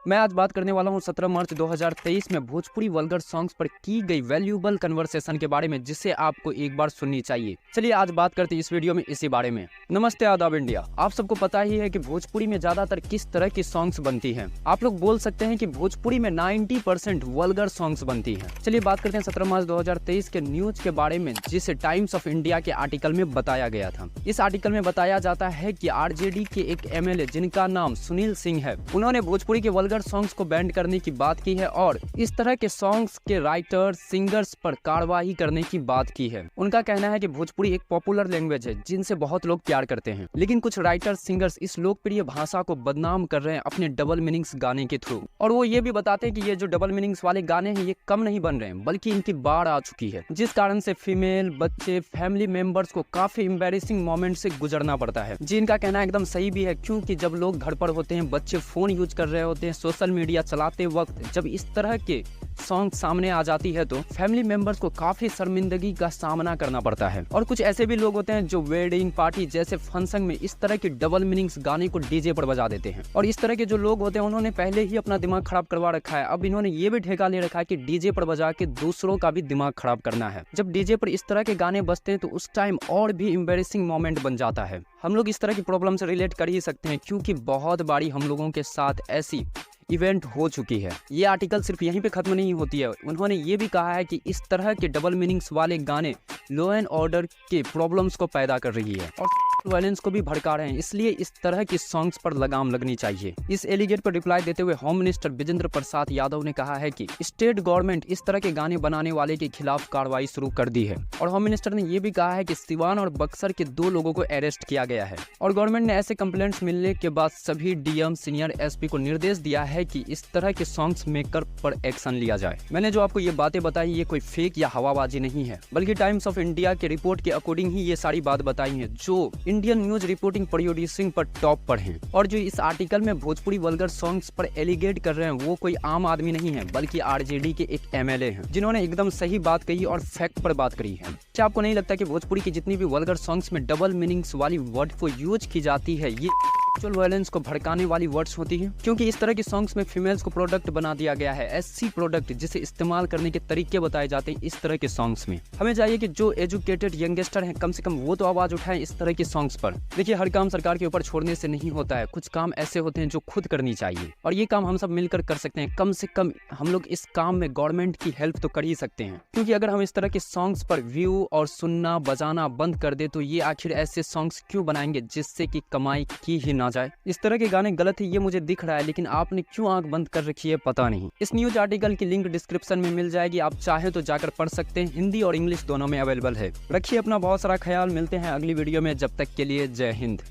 मैं आज बात करने वाला हूँ 17 मार्च 2023 में भोजपुरी वल्गर सॉन्ग्स पर की गई वैल्यूएबल कन्वर्सेशन के बारे में, जिसे आपको एक बार सुननी चाहिए। चलिए आज बात करते हैं इस वीडियो में इसी बारे में। नमस्ते, आदाब इंडिया। आप सबको पता ही है कि भोजपुरी में ज्यादातर किस तरह की सॉन्ग्स बनती हैं। आप लोग बोल सकते हैं कि भोजपुरी में 90% वल्गर सॉन्ग्स बनती हैं। चलिए बात करते हैं 17 मार्च 2023 के न्यूज के बारे में, जिसे टाइम्स ऑफ इंडिया के आर्टिकल में बताया गया था। इस आर्टिकल में बताया जाता है कि आरजेडी के एक एमएलए, जिनका नाम सुनील सिंह है, उन्होंने भोजपुरी के वल्गर सॉन्ग्स को बैंड करने की बात की है और इस तरह के सॉन्ग्स के राइटर्स, सिंगर्स पर कार्रवाई करने की बात की है। उनका कहना है कि भोजपुरी एक पॉपुलर लैंग्वेज है जिनसे बहुत लोग प्यार करते हैं, लेकिन कुछ राइटर्स, सिंगर्स इस लोकप्रिय भाषा को बदनाम कर रहे हैं अपने डबल मीनिंग्स गाने के थ्रू। और वो ये भी बताते हैं कि ये जो डबल मीनिंग्स वाले गाने हैं ये कम नहीं बन रहे हैं, बल्कि इनकी बाढ़ आ चुकी है, जिस कारण से फीमेल, बच्चे, फैमिली मेंबर्स को काफी एम्बैरेसिंग मोमेंट से गुजरना पड़ता है। जी, इनका कहना एकदम सही भी है, क्योंकि जब लोग घर पर होते हैं, बच्चे फोन यूज कर रहे होते हैं, सोशल मीडिया चलाते वक्त जब इस तरह के सॉन्ग सामने आ जाती है तो फैमिली मेंबर्स को काफी शर्मिंदगी का सामना करना पड़ता है। और कुछ ऐसे भी लोग होते हैं जो वेडिंग पार्टी जैसे फंक्शन में इस तरह के डबल मीनिंग्स गाने को डीजे पर बजा देते हैं। और इस तरह के जो लोग होते हैं उन्होंने पहले ही अपना दिमाग खराब करवा रखा है, अब इन्होंने ये भी ठेका ले रखा है कि डीजे पर बजा के दूसरों का भी दिमाग खराब करना है। जब डीजे पर इस तरह के गाने बजते हैं तो उस टाइम और भी एम्बैरेसिंग मोमेंट बन जाता है। हम लोग इस तरह की प्रॉब्लम से रिलेट कर ही सकते हैं, क्योंकि बहुत बारी हम लोगों के साथ ऐसी इवेंट हो चुकी है। ये आर्टिकल सिर्फ यहीं पे खत्म नहीं होती है, उन्होंने ये भी कहा है कि इस तरह के डबल मीनिंग्स वाले गाने लॉ एंड ऑर्डर के प्रॉब्लम्स को पैदा कर रही है और वायलेंस को भी भड़का रहे हैं, इसलिए इस तरह की सॉन्ग्स पर लगाम लगनी चाहिए। इस एलिगेट पर रिप्लाई देते हुए होम मिनिस्टर विजेंद्र प्रसाद यादव ने कहा है कि स्टेट गवर्नमेंट इस तरह के गाने बनाने वाले के खिलाफ कार्रवाई शुरू कर दी है। और होम मिनिस्टर ने यह भी कहा है कि सिवान और बक्सर के 2 लोगों को अरेस्ट किया गया है और गवर्नमेंट ने ऐसे कंप्लेंट्स मिलने के बाद सभी डीएम, सीनियर एसपी को निर्देश दिया है कि इस तरह के सॉन्ग्स मेकर पर एक्शन लिया जाए। मैंने जो आपको ये बातें बताई ये कोई फेक या हवाबाजी नहीं है, बल्कि टाइम्स ऑफ इंडिया के रिपोर्ट के अकॉर्डिंग ही ये सारी बात बताई है, जो इंडियन न्यूज रिपोर्टिंग प्रोड्यूसिंग पर टॉप पर हैं। और जो इस आर्टिकल में भोजपुरी वल्गर सॉन्ग्स पर एलिगेट कर रहे हैं वो कोई आम आदमी नहीं है, बल्कि आरजेडी के एक एमएलए हैं, जिन्होंने एकदम सही बात कही और फैक्ट पर बात करी है। क्या आपको नहीं लगता कि भोजपुरी की जितनी भी वल्गर सॉन्ग्स में डबल मीनिंग्स वाली वर्ड को यूज की जाती है ये सेक्सुअल वायलेंस को भड़काने वाली वर्ड्स होती हैं? क्योंकि इस तरह की सॉन्ग्स में फीमेल्स को प्रोडक्ट बना दिया गया है, एससी प्रोडक्ट, जिसे इस्तेमाल करने के तरीके बताए जाते हैं इस तरह के सॉन्ग्स में। हमें चाहिए कि जो एजुकेटेड यंगस्टर हैं कम से कम वो तो आवाज उठाएं इस तरह के सॉन्ग्स पर। देखिए, हर काम सरकार के ऊपर छोड़ने से नहीं होता है, कुछ काम ऐसे होते हैं जो खुद करनी चाहिए और ये काम हम सब मिलकर कर सकते हैं। कम से कम हम लोग इस काम में गवर्नमेंट की हेल्प तो कर ही सकते हैं, क्योंकि अगर हम इस तरह के सॉन्ग्स पर व्यू और सुनना बजाना बंद कर दे तो ये आखिर ऐसे सॉन्ग्स क्यों बनाएंगे जिससे कि कमाई की ही ना जाए। इस तरह के गाने गलत है ये मुझे दिख रहा है, लेकिन आपने क्यों आंख बंद कर रखी है पता नहीं। इस न्यूज आर्टिकल की लिंक डिस्क्रिप्शन में मिल जाएगी, आप चाहे तो जाकर पढ़ सकते हैं। हिंदी और इंग्लिश दोनों में अवेलेबल है। रखिए अपना बहुत सारा ख्याल, मिलते हैं अगली वीडियो में, जब तक के लिए जय हिंद।